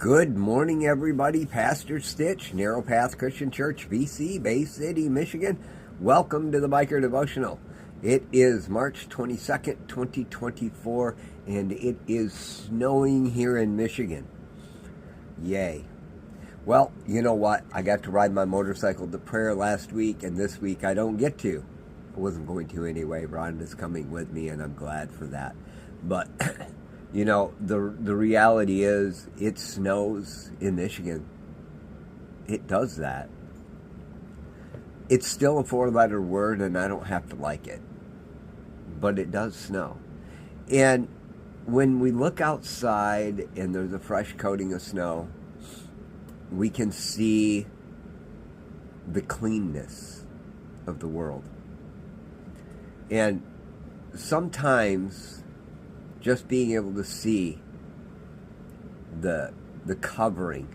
Good morning, everybody. Pastor Stitch, Narrow Path Christian Church, BC, Bay City, Michigan. Welcome to the Biker Devotional. It is March 22nd, 2024, and it is snowing here in Michigan. Yay. Well, you know what? I got to ride my motorcycle to prayer last week, and this week I don't get to. I wasn't going to anyway. Rhonda's coming with me, and I'm glad for that. But you know, the reality is it snows in Michigan. It does that. It's still a four-letter word, and I don't have to like it. But it does snow. And when we look outside and there's a fresh coating of snow, we can see the cleanness of the world. And sometimes just being able to see the covering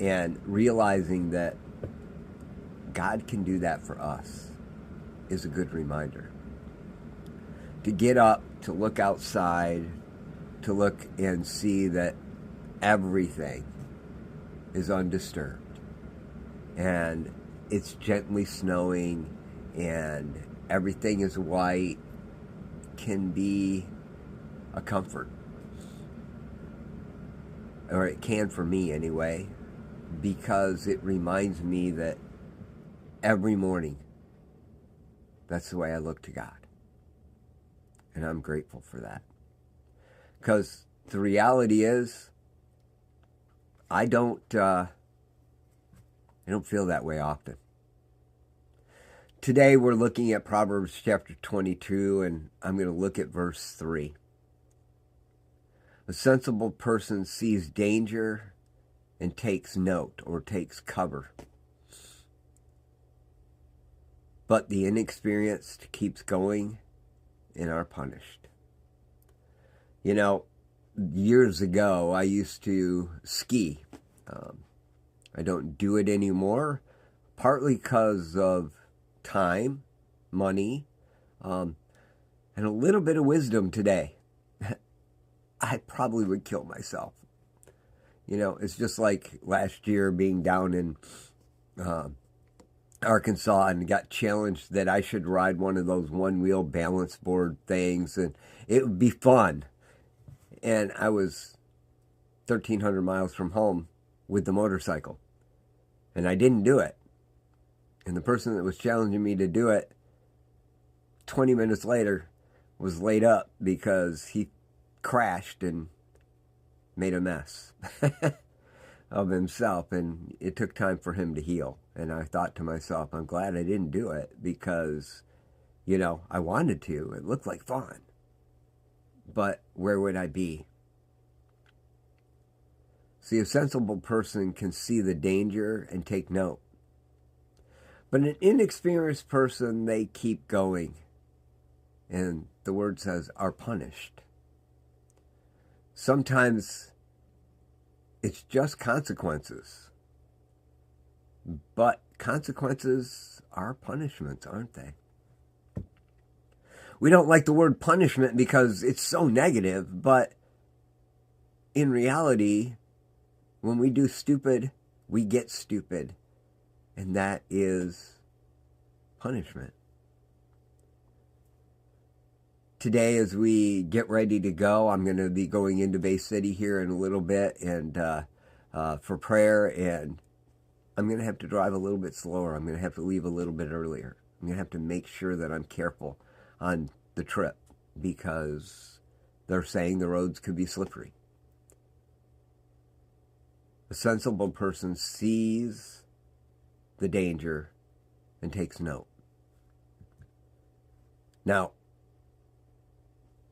and realizing that God can do that for us is a good reminder. To get up, to look outside, to look and see that everything is undisturbed and it's gently snowing and everything is white can be a comfort. Or it can for me anyway, because it reminds me that every morning that's the way I look to God. And I'm grateful for that. Because the reality is I don't feel that way often. Today we're looking at Proverbs chapter 22, and I'm going to look at verse 3. A sensible person sees danger and takes note or takes cover. But the inexperienced keeps going and are punished. You know, years ago I used to ski. I don't do it anymore, partly because of time, money, and a little bit of wisdom today. I probably would kill myself. You know, it's just like last year being down in Arkansas and got challenged that I should ride one of those one-wheel balance board things, and it would be fun. And I was 1,300 miles from home with the motorcycle, and I didn't do it. And the person that was challenging me to do it 20 minutes later was laid up because he crashed and made a mess of himself. And it took time for him to heal. And I thought to myself, I'm glad I didn't do it because, you know, I wanted to. It looked like fun. But where would I be? See, a sensible person can see the danger and take note. But an inexperienced person, they keep going. And the word says, are punished. Sometimes it's just consequences. But consequences are punishments, aren't they? We don't like the word punishment because it's so negative, but in reality, when we do stupid, we get stupid. And that is punishment. Today, as we get ready to go, I'm going to be going into Bay City here in a little bit and for prayer. And I'm going to have to drive a little bit slower. I'm going to have to leave a little bit earlier. I'm going to have to make sure that I'm careful on the trip because they're saying the roads could be slippery. A sensible person sees the danger and takes note. Now,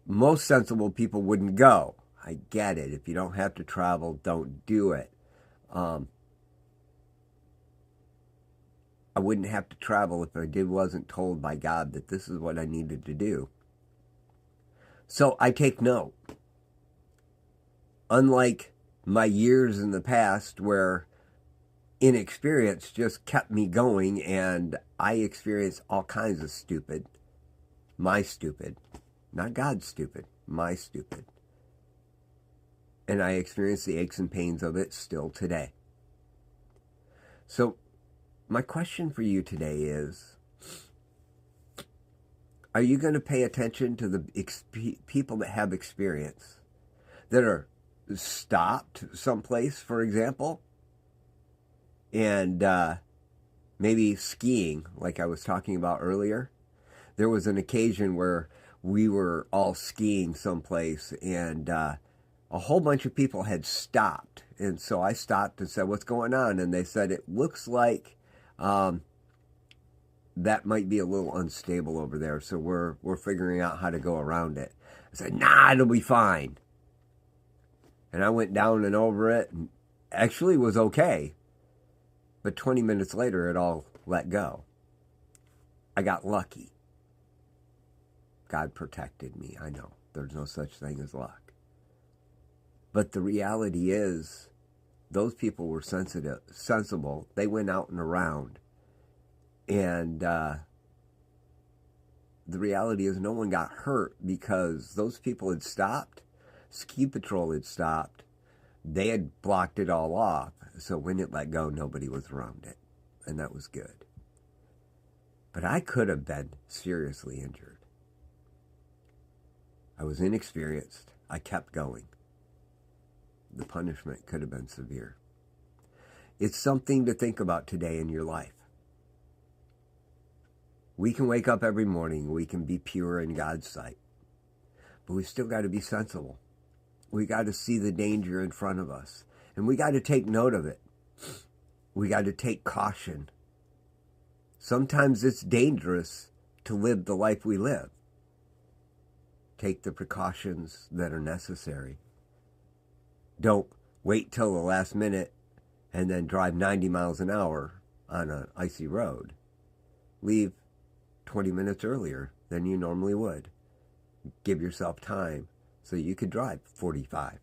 most sensible people wouldn't go. I get it. If you don't have to travel, don't do it. I wouldn't have to travel if I wasn't told by God that this is what I needed to do. So I take note. Unlike my years in the past where inexperience just kept me going and I experienced all kinds of stupid. My stupid. Not God's stupid. My stupid. And I experience the aches and pains of it still today. So my question for you today is, are you going to pay attention to the people that have experience, that are stopped someplace, for example, and maybe skiing, like I was talking about earlier? There was an occasion where we were all skiing someplace, and a whole bunch of people had stopped. And so I stopped and said, "What's going on?" And they said, "It looks like that might be a little unstable over there, so we're figuring out how to go around it." I said, "Nah, it'll be fine." And I went down and over it, and actually was okay. But 20 minutes later, it all let go. I got lucky. God protected me. I know there's no such thing as luck. But the reality is, those people were sensible. They went out and around. And the reality is, no one got hurt because those people had stopped. Ski patrol had stopped. They had blocked it all off. So when it let go, nobody was around it. And that was good. But I could have been seriously injured. I was inexperienced. I kept going. The punishment could have been severe. It's something to think about today in your life. We can wake up every morning. We can be pure in God's sight. But we still got to be sensible. We got to see the danger in front of us. And we got to take note of it. We got to take caution. Sometimes it's dangerous to live the life we live. Take the precautions that are necessary. Don't wait till the last minute and then drive 90 miles an hour on an icy road. Leave 20 minutes earlier than you normally would. Give yourself time so you could drive 45.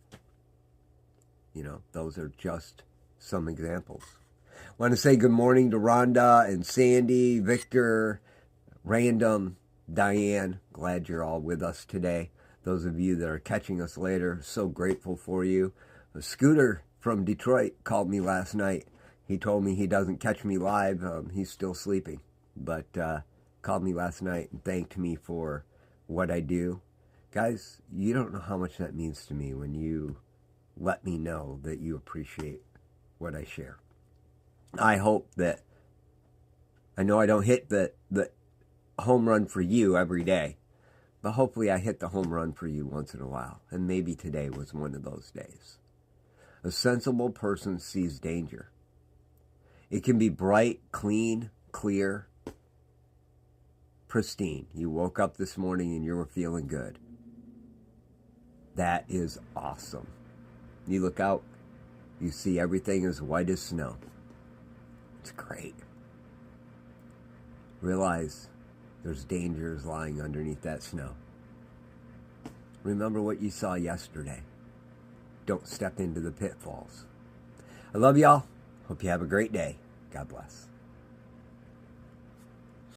Those are just some examples. I want to say good morning to Rhonda and Sandy, Victor, Random, Diane. Glad you're all with us today. Those of you that are catching us later, so grateful for you. Scooter from Detroit called me last night. He told me he doesn't catch me live. He's still sleeping. But called me last night and thanked me for what I do. Guys, you don't know how much that means to me when you let me know that you appreciate what I share. I hope that, I know I don't hit the home run for you every day, but hopefully I hit the home run for you once in a while. And maybe today was one of those days. A sensible person sees danger. It can be bright, clean, clear, pristine. You woke up this morning and you were feeling good. That is awesome. You look out, you see everything as white as snow. It's great. Realize there's dangers lying underneath that snow. Remember what you saw yesterday. Don't step into the pitfalls. I love y'all. Hope you have a great day. God bless.